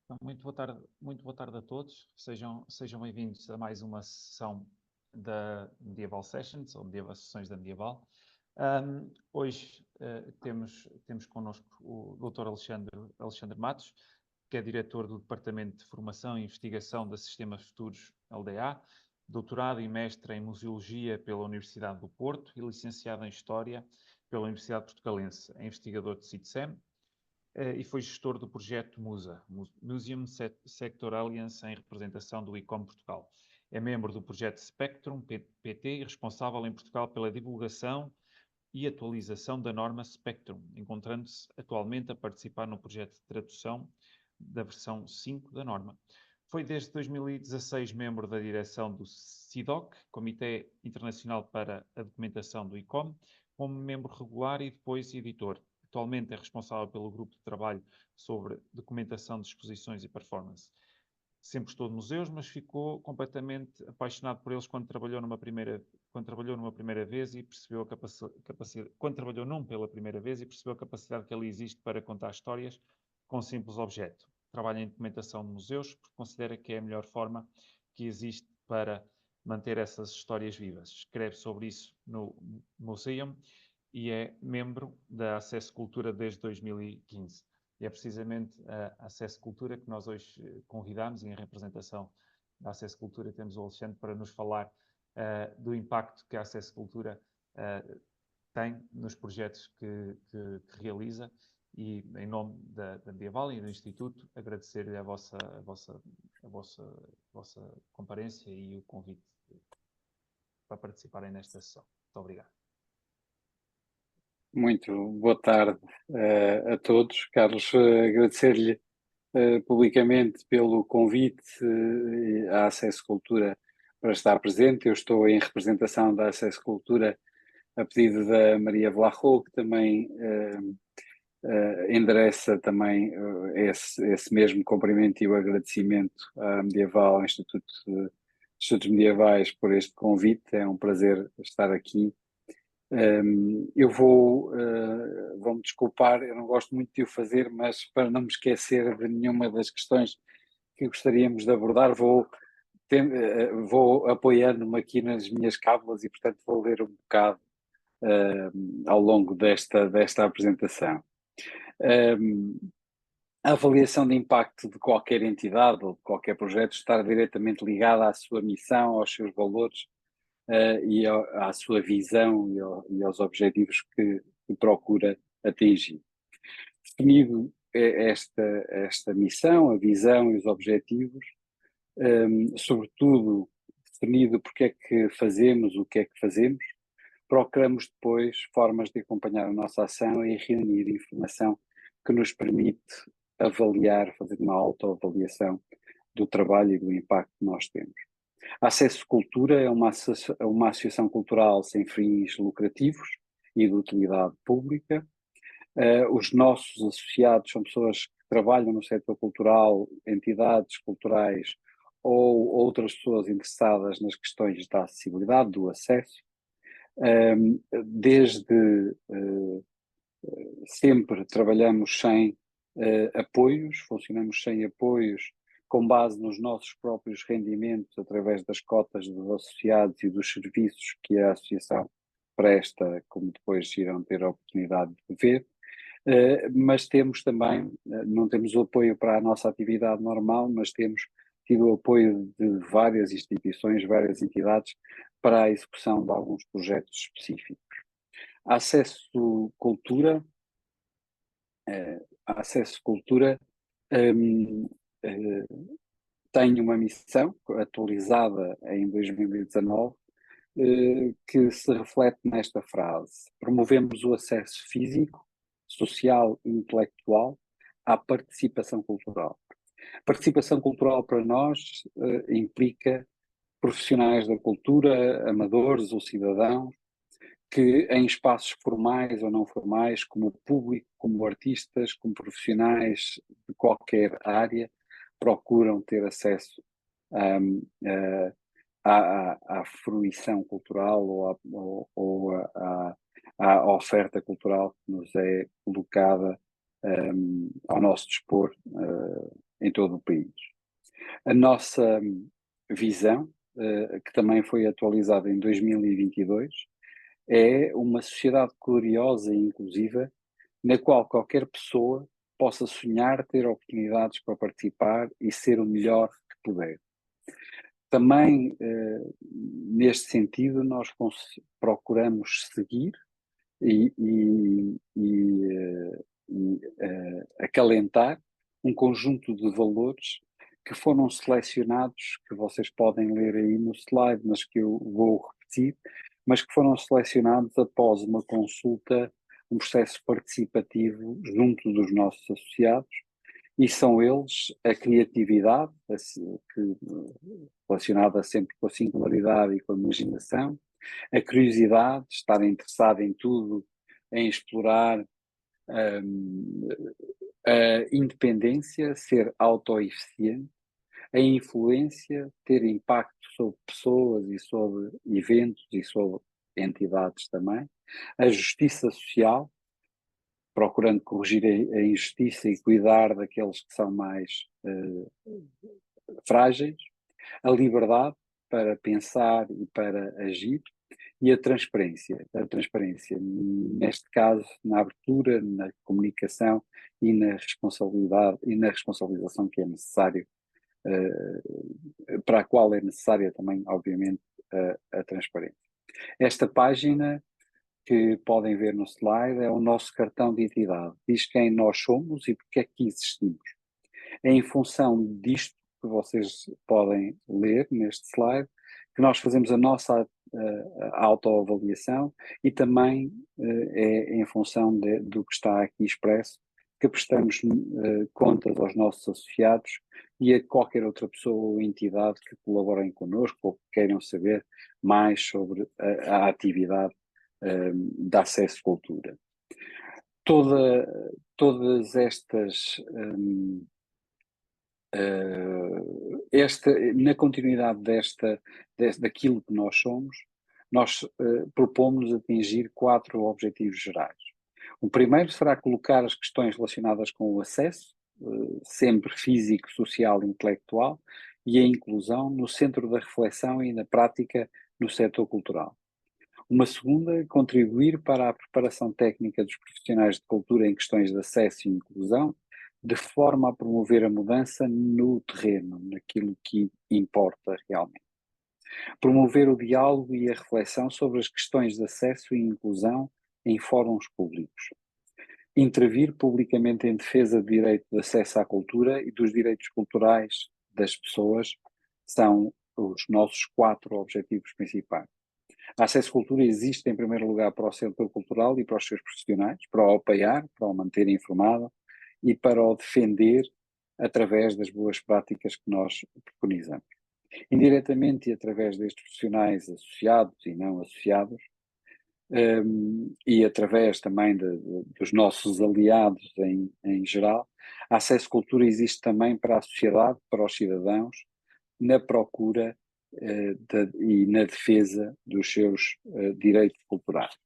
Então, muito boa tarde a todos. Sejam bem-vindos a mais uma sessão da Medieval Sessions, ou Medieval Sessões da Medieval. Hoje temos connosco o Dr. Alexandre Matos, que é diretor do Departamento de Formação e Investigação da Sistemas Futuros LDA, doutorado e mestre em Museologia pela Universidade do Porto e licenciado em História pela Universidade Portucalense. É investigador de CITSEM e foi gestor do projeto MUSA, Museum Sector Alliance, em representação do ICOM Portugal. É membro do projeto Spectrum PT e responsável em Portugal pela divulgação e atualização da norma Spectrum, encontrando-se atualmente a participar no projeto de tradução da versão 5 da norma. Foi desde 2016 membro da direção do CIDOC, Comitê Internacional para a Documentação do ICOM, como membro regular e depois editor. Atualmente é responsável pelo grupo de trabalho sobre documentação de exposições e performance. Sempre estou de museus, mas ficou completamente apaixonado por eles quando trabalhou numa primeira vez e percebeu a capacidade, quando trabalhou num pela primeira vez e percebeu a capacidade que ali existe para contar histórias com um simples objeto. Trabalha em documentação de museus porque considera que é a melhor forma que existe para manter essas histórias vivas. Escreve sobre isso no Museum e é membro da Acesso Cultura desde 2015. E é precisamente a Acesso Cultura que nós hoje convidamos, e em representação da Acesso Cultura temos o Alexandre para nos falar do impacto que a Acesso Cultura tem nos projetos que realiza, e em nome da Medieval e do Instituto agradecer-lhe a vossa comparência e o convite para participarem nesta sessão. Muito obrigado. Muito boa tarde a todos. Carlos, agradecer-lhe publicamente pelo convite à Acesso Cultura para estar presente. Eu estou em representação da Acesso Cultura a pedido da Maria Vlachou, que também endereça também esse mesmo cumprimento e o agradecimento à Medieval, ao Institutos Medievais, por este convite. É um prazer estar aqui. Vou-me desculpar, eu não gosto muito de o fazer, mas para não me esquecer de nenhuma das questões que gostaríamos de abordar, vou apoiando-me aqui nas minhas cábulas e, portanto, vou ler um bocado ao longo desta apresentação. A avaliação de impacto de qualquer entidade ou de qualquer projeto está diretamente ligada à sua missão, aos seus valores e à sua visão e aos objetivos que procura atingir. Definido esta missão, a visão e os objetivos, sobretudo definido porque é que fazemos o que é que fazemos, procuramos depois formas de acompanhar a nossa ação e reunir informação que nos permite avaliar, fazer uma autoavaliação do trabalho e do impacto que nós temos. A Acesso Cultura é uma associação cultural sem fins lucrativos e de utilidade pública. Os nossos associados são pessoas que trabalham no setor cultural, entidades culturais ou outras pessoas interessadas nas questões da acessibilidade, do acesso. Desde sempre trabalhamos sem apoios, funcionamos sem apoios, com base nos nossos próprios rendimentos, através das cotas dos associados e dos serviços que a associação presta, como depois irão ter a oportunidade de ver. Mas temos também, não temos o apoio para a nossa atividade normal, mas temos tido o apoio de várias instituições, várias entidades, para a execução de alguns projetos específicos. A Acesso Cultura, tem uma missão atualizada em 2019 que se reflete nesta frase: promovemos o acesso físico, social e intelectual à participação cultural. Participação cultural para nós implica profissionais da cultura, amadores ou cidadãos, que em espaços formais ou não formais, como público, como artistas, como profissionais de qualquer área, procuram ter acesso à fruição cultural ou à oferta cultural que nos é colocada ao nosso dispor em todo o país. A nossa visão, que também foi atualizada em 2022, é uma sociedade gloriosa e inclusiva, na qual qualquer pessoa possa sonhar, ter oportunidades para participar e ser o melhor que puder. Também, neste sentido, nós procuramos seguir e acalentar um conjunto de valores que foram selecionados, que vocês podem ler aí no slide, mas que eu vou repetir, mas que foram selecionados após uma consulta, um processo participativo junto dos nossos associados, e são eles a criatividade, relacionada sempre com a singularidade e com a imaginação, a curiosidade, estar interessado em tudo, em explorar, a independência, ser autoeficiente, a influência, ter impacto sobre pessoas e sobre eventos e sobre entidades também, a justiça social, procurando corrigir a injustiça e cuidar daqueles que são mais frágeis, a liberdade para pensar e para agir, e a transparência, neste caso, na abertura, na comunicação e na responsabilidade e na responsabilização que é necessário, para a qual é necessária também, obviamente, a transparência. Esta página que podem ver no slide é o nosso cartão de identidade, diz quem nós somos e porque é que existimos. É em função disto que vocês podem ler neste slide, que nós fazemos a nossa autoavaliação e também é em função do que está aqui expresso que prestamos contas aos nossos associados e a qualquer outra pessoa ou entidade que colaborem connosco ou que queiram saber mais sobre a atividade de acesso à cultura. Todas estas na continuidade daquilo que nós somos, nós propomos atingir 4 objetivos gerais. O primeiro será colocar as questões relacionadas com o acesso, sempre físico, social e intelectual, e a inclusão no centro da reflexão e na prática no setor cultural. Uma segunda, contribuir para a preparação técnica dos profissionais de cultura em questões de acesso e inclusão, de forma a promover a mudança no terreno, naquilo que importa realmente. Promover o diálogo e a reflexão sobre as questões de acesso e inclusão em fóruns públicos. Intervir publicamente em defesa do direito de acesso à cultura e dos direitos culturais das pessoas são os nossos 4 objetivos principais. A Acesso Cultura existe, em primeiro lugar, para o setor cultural e para os seus profissionais, para o apoiar, para o manter informado e para o defender através das boas práticas que nós preconizamos. Indiretamente e através destes profissionais associados e não associados, e através também dos nossos aliados em geral, a Acesso Cultura existe também para a sociedade, para os cidadãos, na procura e na defesa dos seus direitos culturais.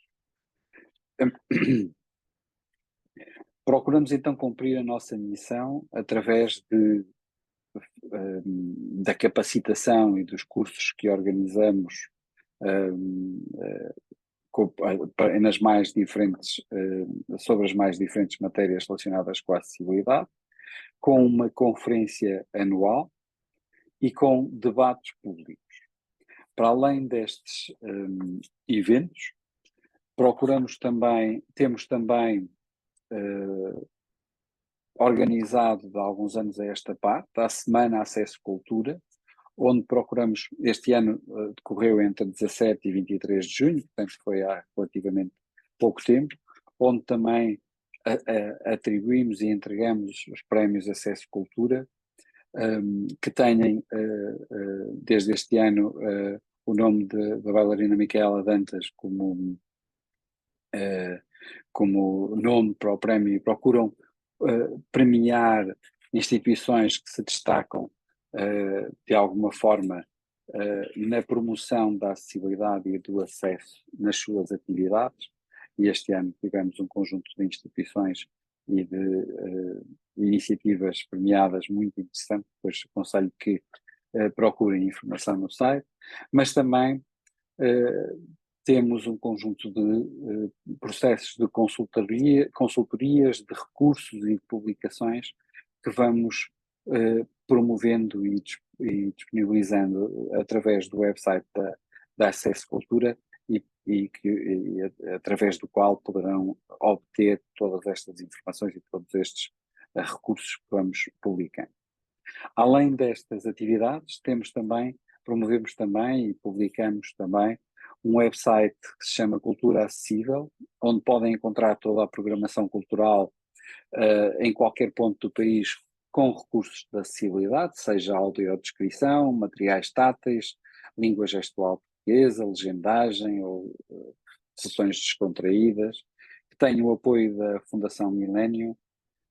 Procuramos então cumprir a nossa missão através da capacitação e dos cursos que organizamos nas mais diferentes, sobre as mais diferentes matérias relacionadas com a acessibilidade, com uma conferência anual e com debates públicos. Para além destes eventos, temos também organizado de alguns anos a esta parte, a Semana Acesso Cultura, onde procuramos, este ano decorreu entre 17 e 23 de junho, portanto foi há relativamente pouco tempo, onde também atribuímos e entregamos os prémios Acesso Cultura, que têm desde este ano o nome da bailarina Micaela Dantas como nome para o prémio, e procuram premiar instituições que se destacam de alguma forma na promoção da acessibilidade e do acesso nas suas atividades, e este ano tivemos um conjunto de instituições e iniciativas premiadas muito interessantes, depois aconselho que procurem informação no site, mas também temos um conjunto de processos de consultorias, de recursos e de publicações que vamos promovendo e disponibilizando através do website da Acesso Cultura e através do qual poderão obter todas estas informações e todos estes recursos que vamos publicando. Além destas atividades, promovemos também e publicamos também um website que se chama Cultura Acessível, onde podem encontrar toda a programação cultural em qualquer ponto do país com recursos de acessibilidade, seja audiodescrição, materiais táteis, língua gestual portuguesa, legendagem ou sessões descontraídas, que tem o apoio da Fundação Millennium,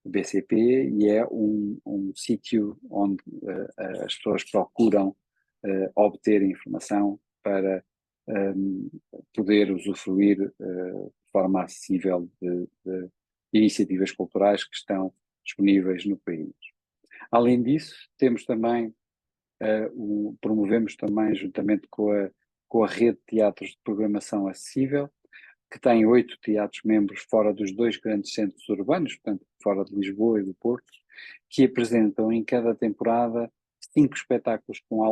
BCP, e é um sítio onde as pessoas procuram obter informação para poder usufruir de forma acessível de iniciativas culturais que estão disponíveis no país. Além disso, temos também, promovemos também, juntamente com a rede de teatros de programação acessível, que tem 8 teatros membros fora dos 2 grandes centros urbanos, portanto, fora de Lisboa e do Porto, que apresentam em cada temporada 5 espetáculos com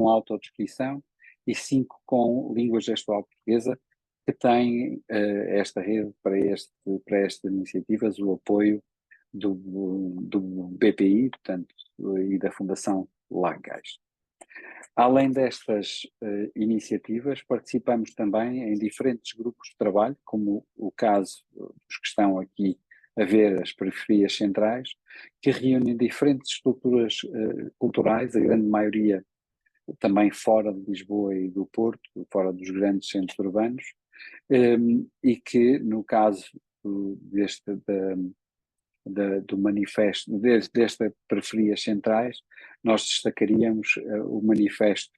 autodescrição e 5 com língua gestual portuguesa, que tem esta rede para estas iniciativas o apoio do BPI, portanto, e da Fundação Lagais. Além destas iniciativas, participamos também em diferentes grupos de trabalho, como o caso dos que estão aqui a ver as periferias centrais, que reúnem diferentes estruturas culturais, a grande maioria também fora de Lisboa e do Porto, fora dos grandes centros urbanos, e que, no caso do manifesto, desta periferias centrais, nós destacaríamos o manifesto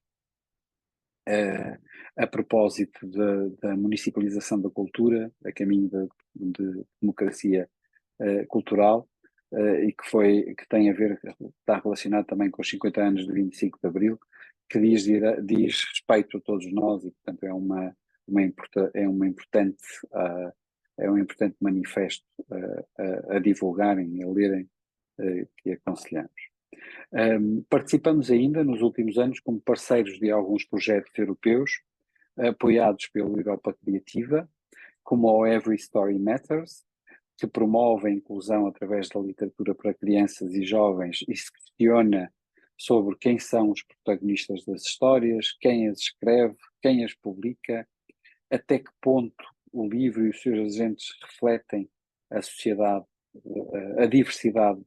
a propósito da municipalização da cultura, a caminho de democracia cultural, e que tem a ver, está relacionado também com os 50 anos de 25 de Abril, que diz respeito a todos nós e, portanto, é um importante manifesto a divulgarem e a lerem, que aconselhamos. Participamos ainda nos últimos anos como parceiros de alguns projetos europeus apoiados pela Europa Criativa, como o Every Story Matters, que promove a inclusão através da literatura para crianças e jovens e se questiona sobre quem são os protagonistas das histórias, quem as escreve, quem as publica, até que ponto o livro e os seus agentes refletem a sociedade, a diversidade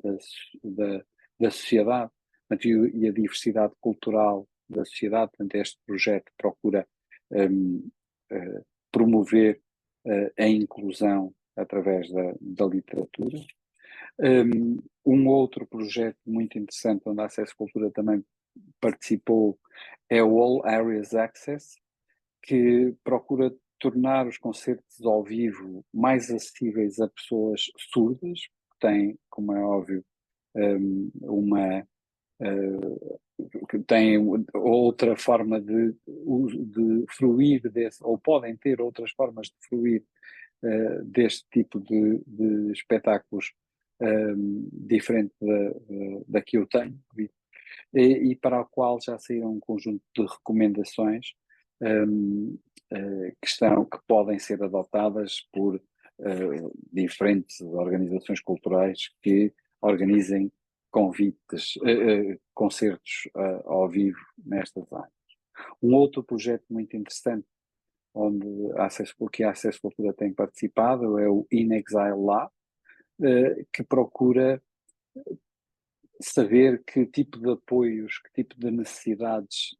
da sociedade e a diversidade cultural da sociedade. Portanto, este projeto procura promover a inclusão através da literatura. Um outro projeto muito interessante onde a Acesso Cultura também participou é o All Areas Access, que procura tornar os concertos ao vivo mais acessíveis a pessoas surdas, que têm, como é óbvio, que têm outra forma de fruir ou podem ter outras formas de fruir deste tipo de espetáculos diferente da que eu tenho, e para o qual já saíram um conjunto de recomendações que podem ser adotadas por diferentes organizações culturais que organizem concertos ao vivo nestas áreas. Um outro projeto muito interessante onde a Acesso Cultura tem participado é o In Exile Lab, que procura saber que tipo de apoios, que tipo de necessidades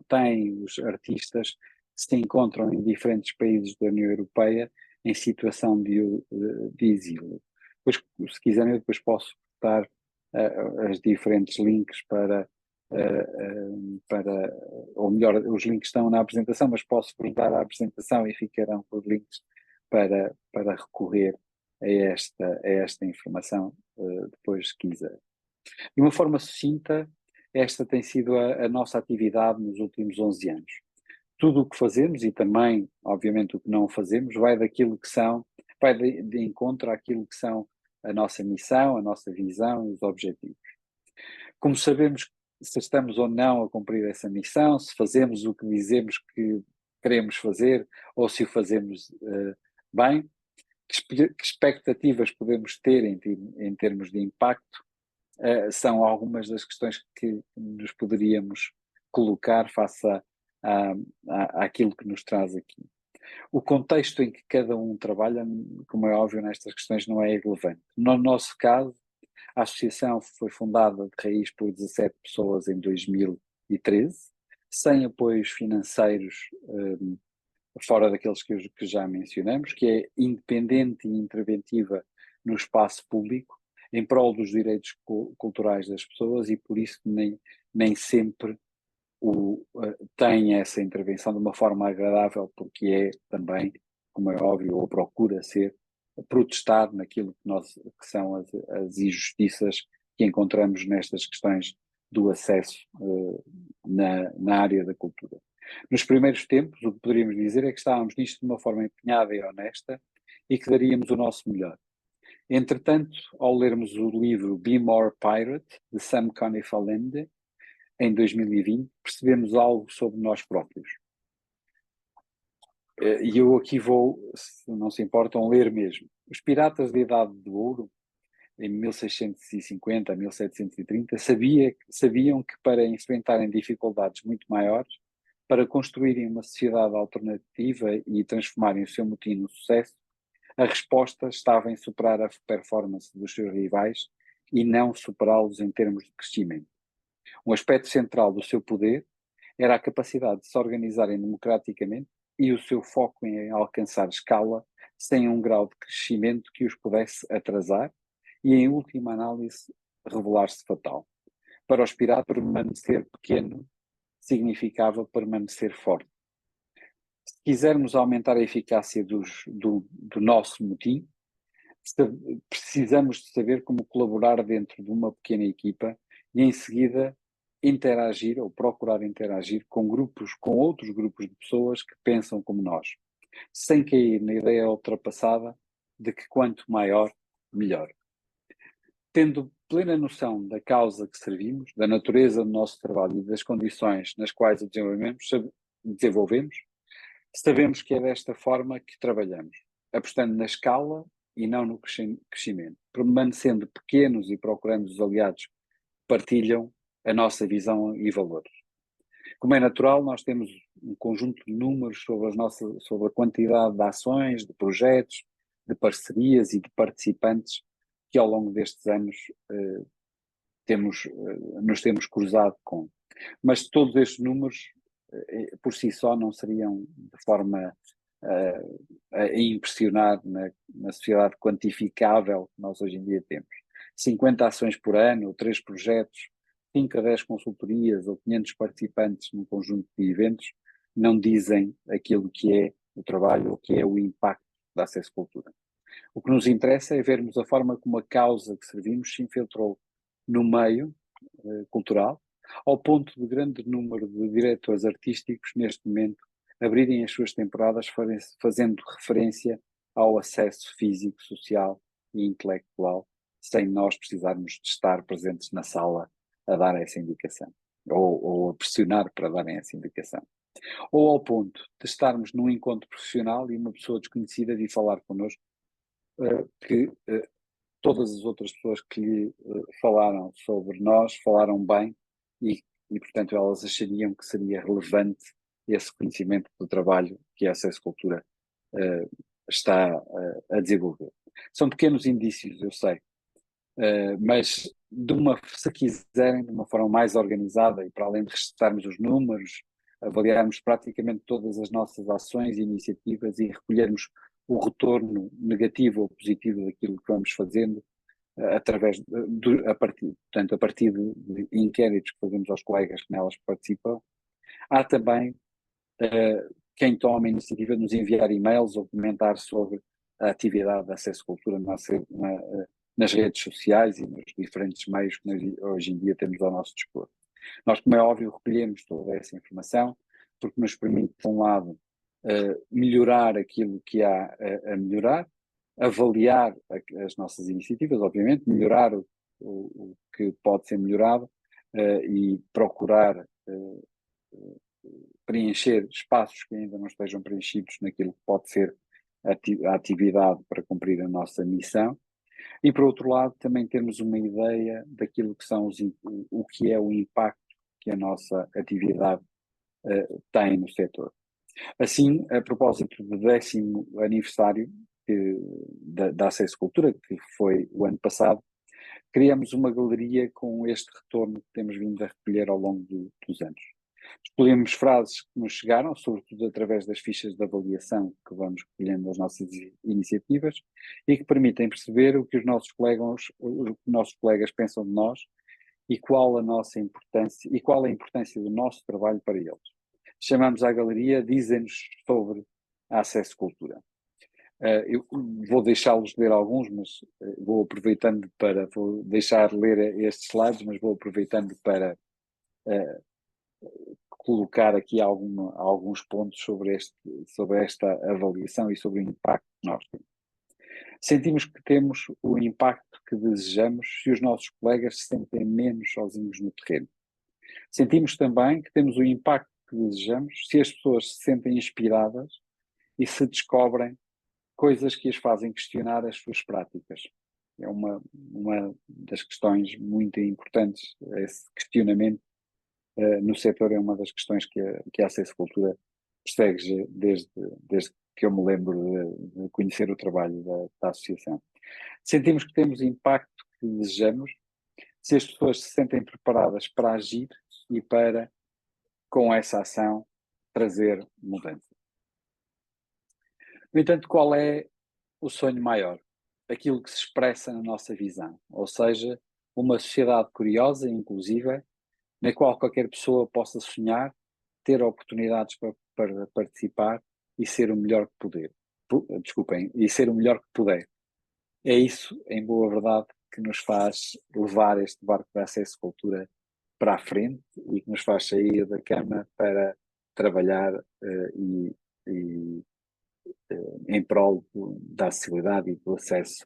têm os artistas que se encontram em diferentes países da União Europeia em situação de exílio. Depois, se quiserem, eu depois posso dar os diferentes links ou melhor, os links estão na apresentação, mas posso dar a apresentação e ficarão os links para recorrer a esta informação depois, se quiser. De uma forma sucinta, esta tem sido a nossa atividade nos últimos 11 anos. Tudo o que fazemos e também, obviamente, o que não fazemos vai de encontro àquilo que são a nossa missão, a nossa visão e os objetivos. Como sabemos se estamos ou não a cumprir essa missão, se fazemos o que dizemos que queremos fazer ou se o fazemos bem, que expectativas podemos ter em termos de impacto, são algumas das questões que nos poderíamos colocar face àquilo que nos traz aqui. O contexto em que cada um trabalha, como é óbvio, nestas questões não é irrelevante. No nosso caso, a associação foi fundada de raiz por 17 pessoas em 2013, sem apoios financeiros fora daqueles que já mencionamos, que é independente e interventiva no espaço público, em prol dos direitos culturais das pessoas, e por isso nem sempre tem essa intervenção de uma forma agradável, porque é também, como é óbvio, ou procura ser, protestar naquilo que são as injustiças que encontramos nestas questões do acesso na área da cultura. Nos primeiros tempos, o que poderíamos dizer é que estávamos nisto de uma forma empenhada e honesta e que daríamos o nosso melhor. Entretanto, ao lermos o livro Be More Pirate, de Sam Conniff-Allende, em 2020, percebemos algo sobre nós próprios. E eu aqui vou, se não se importam, ler mesmo. Os piratas da Idade de Ouro, em 1650 a 1730, sabiam que para enfrentarem dificuldades muito maiores, para construírem uma sociedade alternativa e transformarem o seu motim no sucesso, a resposta estava em superar a performance dos seus rivais e não superá-los em termos de crescimento. Um aspecto central do seu poder era a capacidade de se organizarem democraticamente e o seu foco em alcançar escala sem um grau de crescimento que os pudesse atrasar e, em última análise, revelar-se fatal. Para os piratas, permanecer pequeno significava permanecer forte. Se quisermos aumentar a eficácia do nosso motim, precisamos de saber como colaborar dentro de uma pequena equipa e, em seguida, interagir ou procurar interagir com outros grupos de pessoas que pensam como nós, sem cair na ideia ultrapassada de que quanto maior, melhor. Tendo plena noção da causa que servimos, da natureza do nosso trabalho e das condições nas quais o desenvolvemos, sabemos que é desta forma que trabalhamos, apostando na escala e não no crescimento, permanecendo pequenos e procurando os aliados que partilham a nossa visão e valores. Como é natural, nós temos um conjunto de números sobre a quantidade de ações, de projetos, de parcerias e de participantes que ao longo destes anos nos temos cruzado com. Mas todos estes números, por si só, não seriam de forma a impressionar na sociedade quantificável que nós hoje em dia temos. 50 ações por ano, 3 projetos, 5 a 10 consultorias ou 500 participantes num conjunto de eventos não dizem aquilo que é o trabalho ou que é o impacto da Acesso Cultura. O que nos interessa é vermos a forma como a causa que servimos se infiltrou no meio cultural, ao ponto de grande número de diretores artísticos, neste momento, abrirem as suas temporadas fazendo referência ao acesso físico, social e intelectual, sem nós precisarmos de estar presentes na sala a dar essa indicação, ou a pressionar para darem essa indicação. Ou ao ponto de estarmos num encontro profissional e uma pessoa desconhecida vir falar connosco que todas as outras pessoas que lhe falaram sobre nós falaram bem e, portanto, elas achariam que seria relevante esse conhecimento do trabalho que a Acesso Cultura está a desenvolver. São pequenos indícios, eu sei, mas se quiserem, de uma forma mais organizada e para além de restarmos os números, avaliarmos praticamente todas as nossas ações e iniciativas e recolhermos o retorno negativo ou positivo daquilo que vamos fazendo, a partir de inquéritos que fazemos aos colegas que nelas participam. Há também quem toma a iniciativa de nos enviar e-mails ou comentar sobre a atividade da Acesso Cultura nas redes sociais e nos diferentes meios que nós hoje em dia temos ao nosso dispor. Nós, como é óbvio, recolhemos toda essa informação porque nos permite, por um lado, melhorar aquilo que há a melhorar, avaliar as nossas iniciativas, obviamente, melhorar o que pode ser melhorado e procurar preencher espaços que ainda não estejam preenchidos naquilo que pode ser a atividade para cumprir a nossa missão. E, por outro lado, também temos uma ideia daquilo que são o que é o impacto que a nossa atividade tem no setor. Assim, a propósito do 10º aniversário da Acesso Cultura, que foi o ano passado, criamos uma galeria com este retorno que temos vindo a recolher ao longo dos anos. Escolhemos frases que nos chegaram, sobretudo através das fichas de avaliação que vamos recolhendo das nossas iniciativas e que permitem perceber o que os nossos colegas pensam de nós e qual a nossa importância e qual a importância do nosso trabalho para eles. Chamamos à galeria Dizem-nos sobre a Acesso Cultura. Eu vou deixá-los ler alguns, mas vou deixar ler estes slides, mas vou aproveitando para colocar aqui alguns pontos sobre esta avaliação e sobre o impacto que nós temos. Sentimos que temos o impacto que desejamos se os nossos colegas se sentem menos sozinhos no terreno. Sentimos também que temos o impacto que desejamos se as pessoas se sentem inspiradas e se descobrem coisas que as fazem questionar as suas práticas. É uma das questões muito importantes, esse questionamento no setor é uma das questões que a Acesso Cultura persegue desde que eu me lembro de conhecer o trabalho da associação. Sentimos que temos o impacto que desejamos se as pessoas se sentem preparadas para agir e para, com essa ação, trazer mudança. No entanto, qual é o sonho maior? Aquilo que se expressa na nossa visão, ou seja, uma sociedade curiosa e inclusiva, na qual qualquer pessoa possa sonhar, ter oportunidades para participar e ser o melhor que puder. E ser o melhor que puder. É isso, em boa verdade, que nos faz levar este barco da Acesso Cultura para a frente e que nos faz sair da cama para trabalhar em prol da acessibilidade e do acesso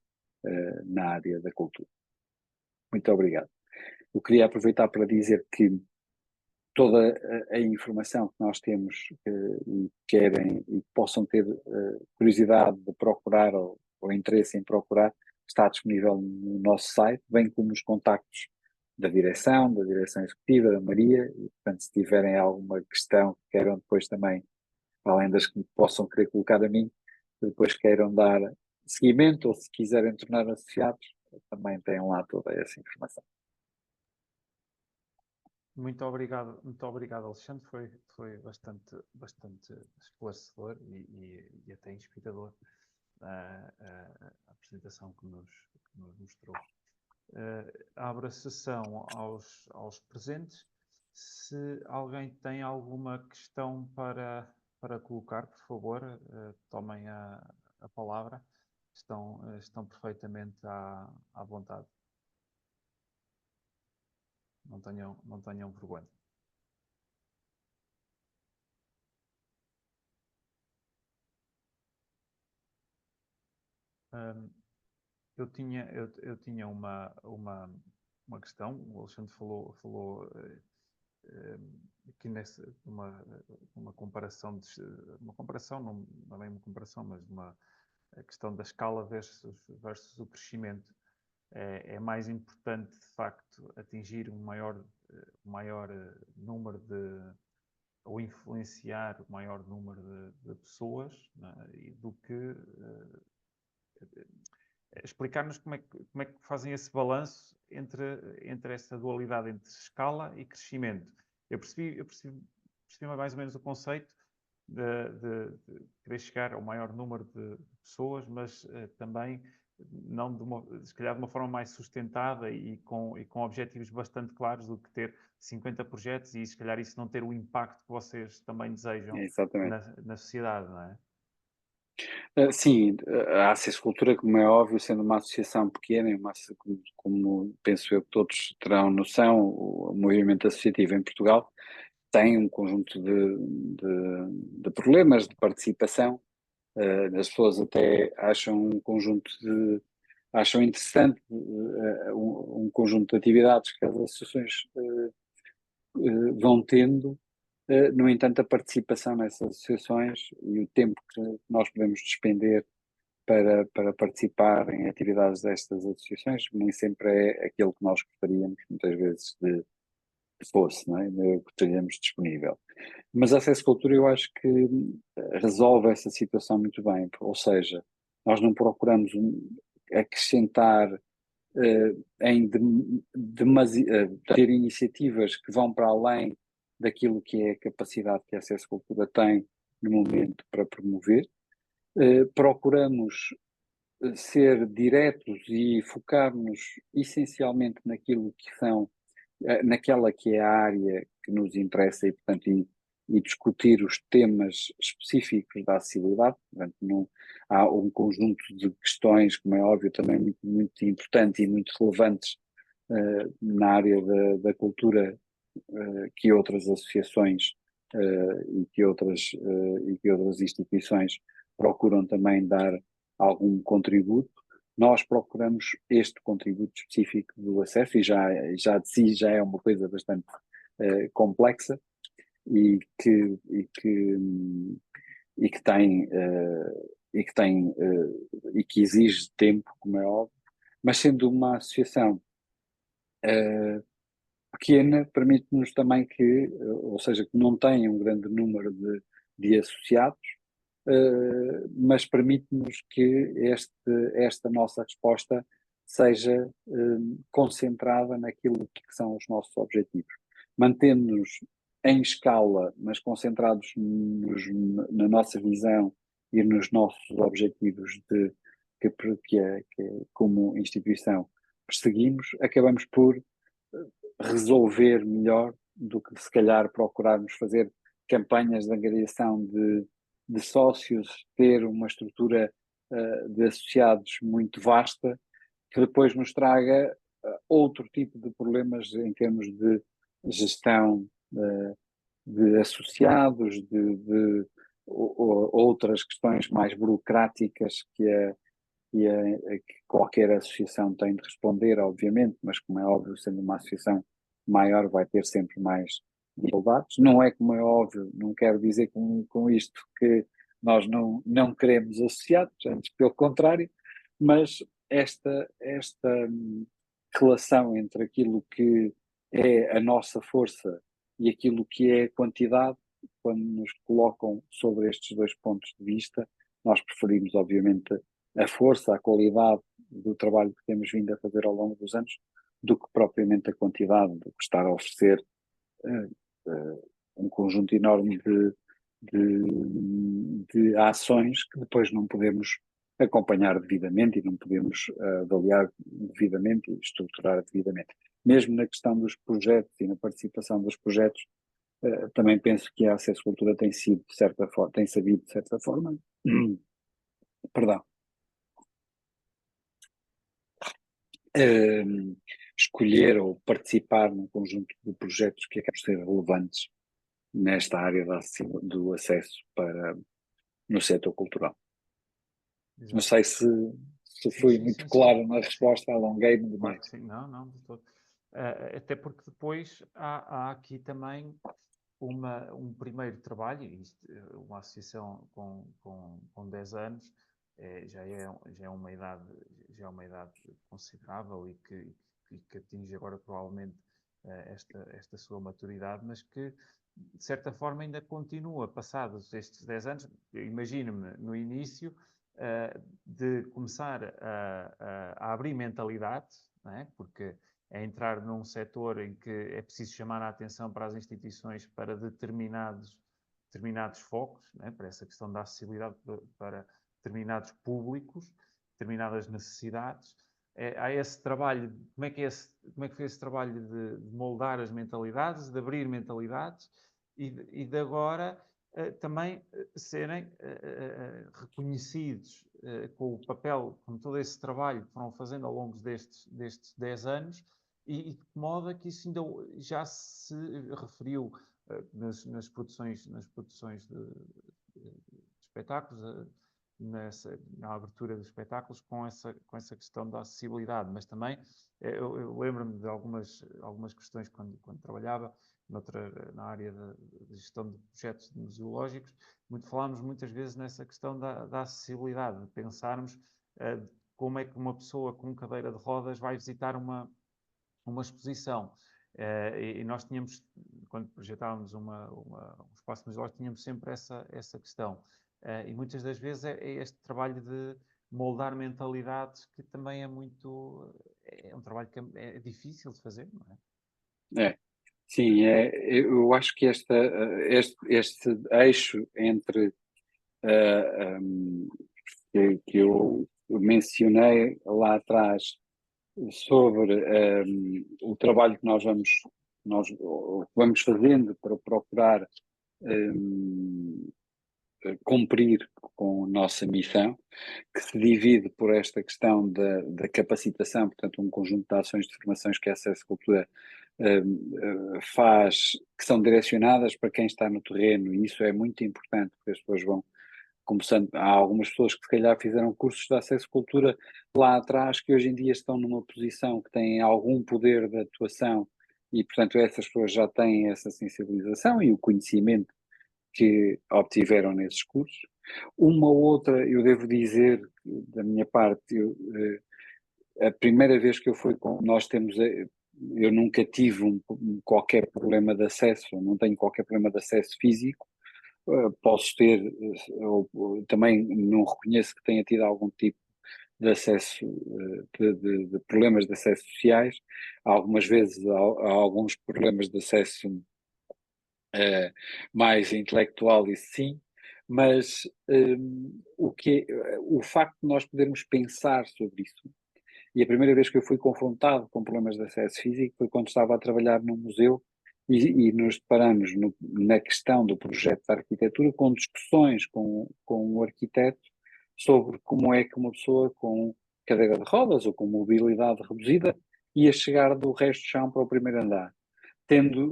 na área da cultura. Muito obrigado. Eu queria aproveitar para dizer que toda a informação que nós temos e querem e possam ter curiosidade de procurar ou interesse em procurar, está disponível no nosso site, bem como os contactos da direção executiva, da Maria, e portanto se tiverem alguma questão que queiram depois também, além das que possam querer colocar a mim, depois queiram dar seguimento ou se quiserem tornar associados, também têm lá toda essa informação. Muito obrigado, Alexandre. Foi bastante esclarecedor e até inspirador a apresentação que nos mostrou. Abro a sessão aos presentes. Se alguém tem alguma questão para colocar, por favor, tomem a palavra. Estão perfeitamente à vontade. Não tenham vergonha. Eu tinha uma questão. O Alexandre falou aqui uma comparação, não é bem uma comparação, mas a questão da escala versus o crescimento. É mais importante, de facto, atingir um maior número ou influenciar o maior número de pessoas, né, do que explicar-nos como é que fazem esse balanço entre essa dualidade entre escala e crescimento. Eu percebi mais ou menos o conceito de querer chegar ao maior número de pessoas, mas também não se calhar de uma forma mais sustentada e com objetivos bastante claros do que ter 50 projetos e se calhar isso não ter o impacto que vocês também desejam na sociedade, não é? Sim, a Access Cultura, como é óbvio, sendo uma associação pequena, como penso eu que todos terão noção, o movimento associativo em Portugal tem um conjunto de problemas de participação. As pessoas até acham interessante um conjunto de atividades que as associações vão tendo. No entanto, a participação nessas associações e o tempo que nós podemos despender para participar em atividades destas associações nem sempre é aquilo que nós gostaríamos, muitas vezes, de fosse, não é? Que teríamos disponível. Mas a Acesso Cultura eu acho que resolve essa situação muito bem, ou seja, nós não procuramos acrescentar ter iniciativas que vão para além daquilo que é a capacidade que a Acesso Cultura tem no momento para promover. Procuramos ser diretos e focar-nos essencialmente naquilo que são, naquela que é a área que nos interessa e discutir os temas específicos da acessibilidade. Portanto, não, há um conjunto de questões, como é óbvio, também muito, muito importante e muito relevantes na área da cultura que outras associações e que outras instituições procuram também dar algum contributo. Nós procuramos este contributo específico do acesso já de si já é uma coisa bastante complexa e que, e que, e que tem, e que exige tempo, como é óbvio, mas sendo uma associação pequena, permite-nos também que, ou seja, que não tenha um grande número de associados, mas permite-nos que esta nossa resposta seja concentrada naquilo que são os nossos objetivos. Mantendo-nos em escala, mas concentrados na nossa visão e nos nossos objetivos que como instituição perseguimos, acabamos por resolver melhor do que se calhar procurarmos fazer campanhas de angariação de sócios, ter uma estrutura de associados muito vasta, que depois nos traga outro tipo de problemas em termos de gestão de associados, outras questões mais burocráticas que qualquer associação tem de responder, obviamente, mas como é óbvio, sendo uma associação maior, vai ter sempre mais dificuldades. Não é como é óbvio, não quero dizer com isto que nós não queremos associados, antes pelo contrário, mas esta relação entre aquilo que é a nossa força e aquilo que é a quantidade, quando nos colocam sobre estes dois pontos de vista, nós preferimos, obviamente, a força, a qualidade do trabalho que temos vindo a fazer ao longo dos anos, do que propriamente a quantidade, do que estar a oferecer um conjunto enorme de ações que depois não podemos acompanhar devidamente e não podemos avaliar devidamente e estruturar devidamente. Mesmo na questão dos projetos e na participação dos projetos, também penso que a Acesso Cultura tem sido, de certa forma, tem sabido, de certa forma, perdão, escolher ou participar num conjunto de projetos que acabam por ser relevantes nesta área do acesso no setor cultural. Exato. Não sei se fui muito claro na resposta, alonguei-me demais. Claro que sim, não, de todo. Até porque depois há aqui também um primeiro trabalho, e uma associação com 10 anos já é uma idade considerável e que atinge agora provavelmente esta sua maturidade, mas que de certa forma ainda continua, passados estes 10 anos, imagino-me no início de começar a abrir mentalidades, não é? Porque é entrar num setor em que é preciso chamar a atenção para as instituições para determinados focos, né? Para essa questão da acessibilidade para determinados públicos, determinadas necessidades. Há esse trabalho, como é que foi esse trabalho de moldar as mentalidades, de abrir mentalidades e de agora também serem reconhecidos com o papel, com todo esse trabalho que foram fazendo ao longo destes 10 anos, e de que modo é que isso ainda já se referiu nas produções de espetáculos, na abertura dos espetáculos, com essa questão da acessibilidade, mas também eu lembro-me de algumas questões quando trabalhava na área de gestão de projetos museológicos, falámos muitas vezes nessa questão da acessibilidade, de pensarmos como é que uma pessoa com cadeira de rodas vai visitar uma exposição. E nós tínhamos, quando projetávamos um espaço museológico, tínhamos sempre essa questão. E muitas das vezes é este trabalho de moldar mentalidades que também é um trabalho que é difícil de fazer, não é? Sim, eu acho que este eixo entre que eu mencionei lá atrás sobre o trabalho que nós vamos fazendo para procurar cumprir com a nossa missão, que se divide por esta questão da capacitação, portanto, um conjunto de ações de formações que a Acesso Cultura faz, que são direcionadas para quem está no terreno, e isso é muito importante, porque as pessoas vão começando. Há algumas pessoas que se calhar fizeram cursos de Acesso Cultura lá atrás, que hoje em dia estão numa posição que têm algum poder de atuação, e portanto essas pessoas já têm essa sensibilização e o conhecimento que obtiveram nesses cursos. Uma outra, eu devo dizer, da minha parte, a primeira vez que eu fui nós temos, eu nunca tive qualquer problema de acesso, não tenho qualquer problema de acesso físico, posso ter, também não reconheço que tenha tido algum tipo de acesso, de problemas de acesso sociais, algumas vezes há alguns problemas de acesso mais intelectual, isso sim, mas o facto de nós podermos pensar sobre isso, e a primeira vez que eu fui confrontado com problemas de acesso físico foi quando estava a trabalhar num museu e nos deparamos na questão do projeto de arquitetura com discussões com o arquiteto sobre como é que uma pessoa com cadeira de rodas ou com mobilidade reduzida ia chegar do resto do chão para o primeiro andar.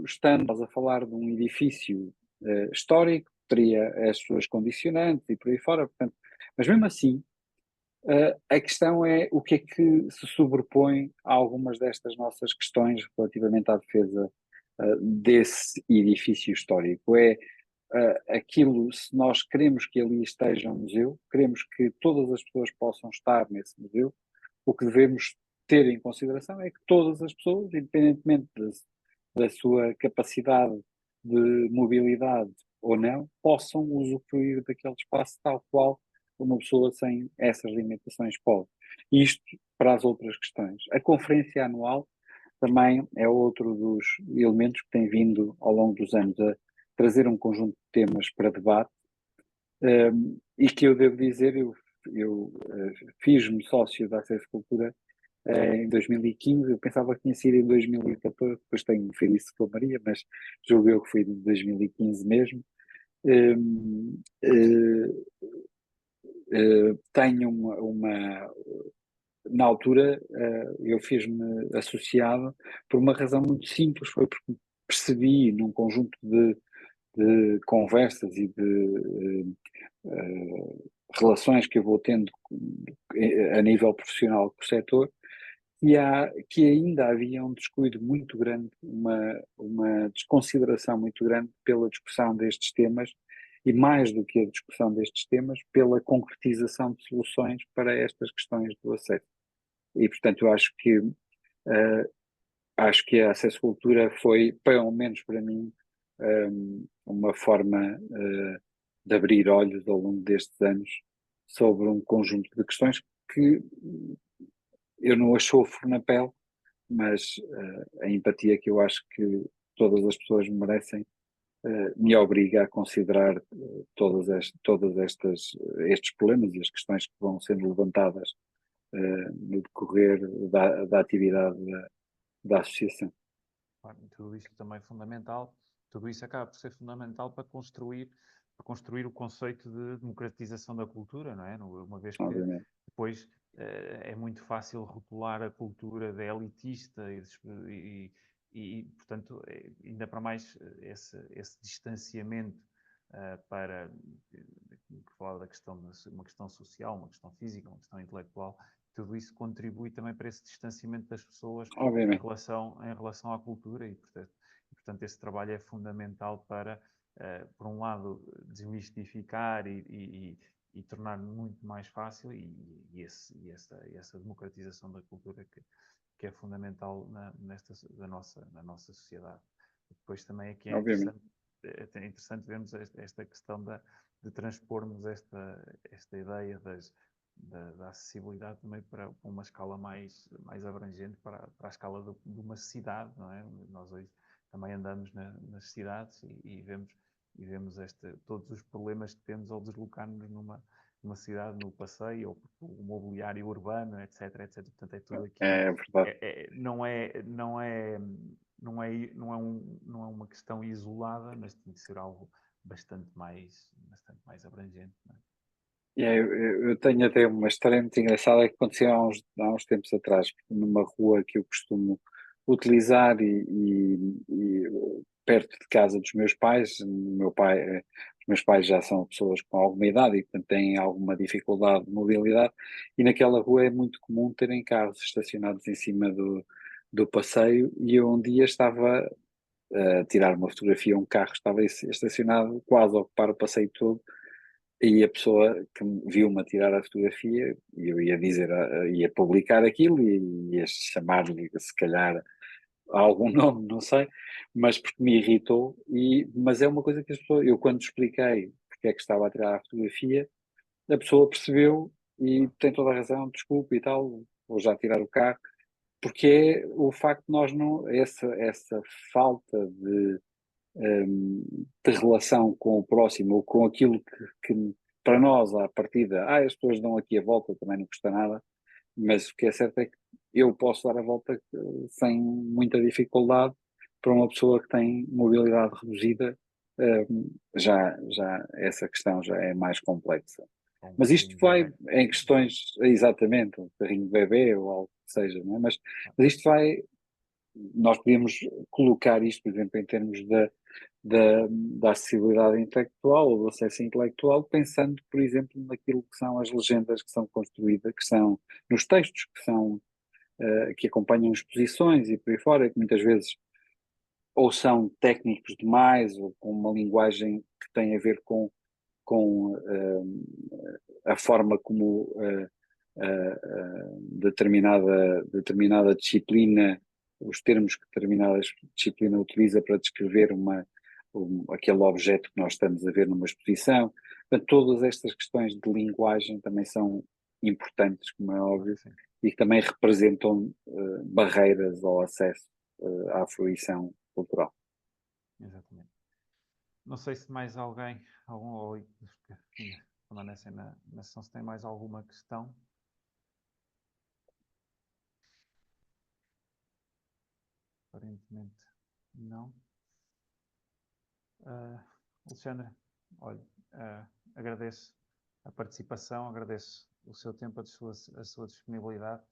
Estando a falar de um edifício histórico, teria as suas condicionantes e por aí fora, portanto, mas mesmo assim, a questão é o que é que se sobrepõe a algumas destas nossas questões relativamente à defesa desse edifício histórico. Aquilo, se nós queremos que ali esteja um museu, queremos que todas as pessoas possam estar nesse museu, o que devemos ter em consideração é que todas as pessoas, independentemente da sua capacidade de mobilidade ou não, possam usufruir daquele espaço tal qual uma pessoa sem essas limitações pode. Isto para as outras questões. A conferência anual também é outro dos elementos que tem vindo ao longo dos anos a trazer um conjunto de temas para debate, e que eu devo dizer, eu fiz-me sócio da Acesso Cultura em 2015, eu pensava que tinha sido em 2014, depois tenho feito isso com a Maria, mas julgo eu que foi de 2015 mesmo. Tenho na altura, eu fiz-me associado por uma razão muito simples, foi porque percebi num conjunto de conversas e de relações que eu vou tendo a nível profissional com o setor, que ainda havia um descuido muito grande, uma desconsideração muito grande pela discussão destes temas e, mais do que a discussão destes temas, pela concretização de soluções para estas questões do acesso. E, portanto, eu acho que a Acesso Cultura foi, pelo menos para mim, uma forma de abrir olhos ao longo destes anos sobre um conjunto de questões que eu não as sofro na pele, mas a empatia que eu acho que todas as pessoas merecem me obriga a considerar estes problemas e as questões que vão sendo levantadas no decorrer da atividade da associação. Tudo isto também é fundamental, tudo isso acaba por ser fundamental para construir construir o conceito de democratização da cultura, não é? Uma vez que Obviamente. depois é muito fácil rotular a cultura de elitista portanto, ainda para mais esse distanciamento para que falava da questão de uma questão social, uma questão física, uma questão intelectual, tudo isso contribui também para esse distanciamento das pessoas Obviamente. em relação à cultura portanto esse trabalho é fundamental para, por um lado, desmistificar e tornar muito mais fácil essa democratização da cultura que é fundamental na nossa sociedade. Depois também aqui Obviamente. é interessante vermos esta questão de transpormos esta ideia da acessibilidade também para uma escala mais abrangente, para a escala de uma cidade, não é? Nós hoje também andamos nas cidades e vemos todos os problemas que temos ao deslocar-nos numa cidade, no passeio, ou o mobiliário urbano, etc, etc. Portanto, é tudo aqui. É verdade. Não é uma questão isolada, mas tem de ser algo bastante mais abrangente. Não é? Eu tenho até uma história muito engraçada que aconteceu há uns tempos atrás, numa rua que eu costumo utilizar e perto de casa dos meus pais. Os meus pais já são pessoas com alguma idade e, portanto, têm alguma dificuldade de mobilidade, e naquela rua é muito comum terem carros estacionados em cima do passeio, e eu um dia estava a tirar uma fotografia, um carro estava estacionado quase a ocupar o passeio todo. E a pessoa que viu-me a tirar a fotografia, e eu ia dizer, ia publicar aquilo e ia chamar-lhe, se calhar, a algum nome, não sei, mas porque me irritou. Mas é uma coisa que as pessoas, eu quando expliquei porque é que estava a tirar a fotografia, a pessoa percebeu e tem toda a razão, desculpe e tal, vou já tirar o carro, porque é o facto de nós não, essa falta de relação com o próximo ou com aquilo que para nós, à partida, as pessoas dão aqui a volta, também não custa nada, mas o que é certo é que eu posso dar a volta sem muita dificuldade. Para uma pessoa que tem mobilidade reduzida, já essa questão já é mais complexa. Com um Mas isto carrinho de vai bebê. em questões, exatamente, um carrinho de bebê ou algo que seja, não é? Mas isto vai, nós podíamos colocar isto, por exemplo, em termos da acessibilidade intelectual ou do acesso intelectual, pensando, por exemplo, naquilo que são as legendas que são construídas, que são nos textos, que acompanham exposições e por aí fora, que muitas vezes ou são técnicos demais ou com uma linguagem que tem a ver com a forma como determinada disciplina, os termos que determinada disciplina utiliza para descrever aquele objeto que nós estamos a ver numa exposição. Portanto, todas estas questões de linguagem também são importantes, como é óbvio, Sim, e que também representam barreiras ao acesso à fruição cultural. exatamente. Não sei se mais alguém, ou que permanecem na sessão, se tem mais alguma questão. Aparentemente não. Alexandre, olha, agradeço a participação, agradeço o seu tempo, a sua disponibilidade.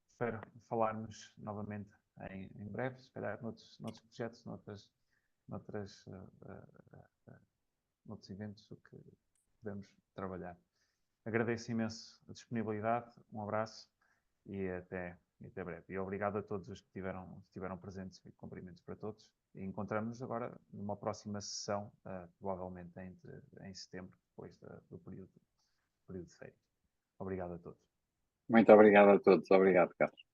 Espero falarmos novamente em breve, se calhar noutros projetos, noutros eventos que podemos trabalhar. Agradeço imenso a disponibilidade, um abraço e até breve. E obrigado a todos os que estiveram presentes, e cumprimentos para todos. E encontramos-nos agora numa próxima sessão, provavelmente em setembro, depois do período de férias. Obrigado a todos. Muito obrigado a todos. Obrigado, Carlos.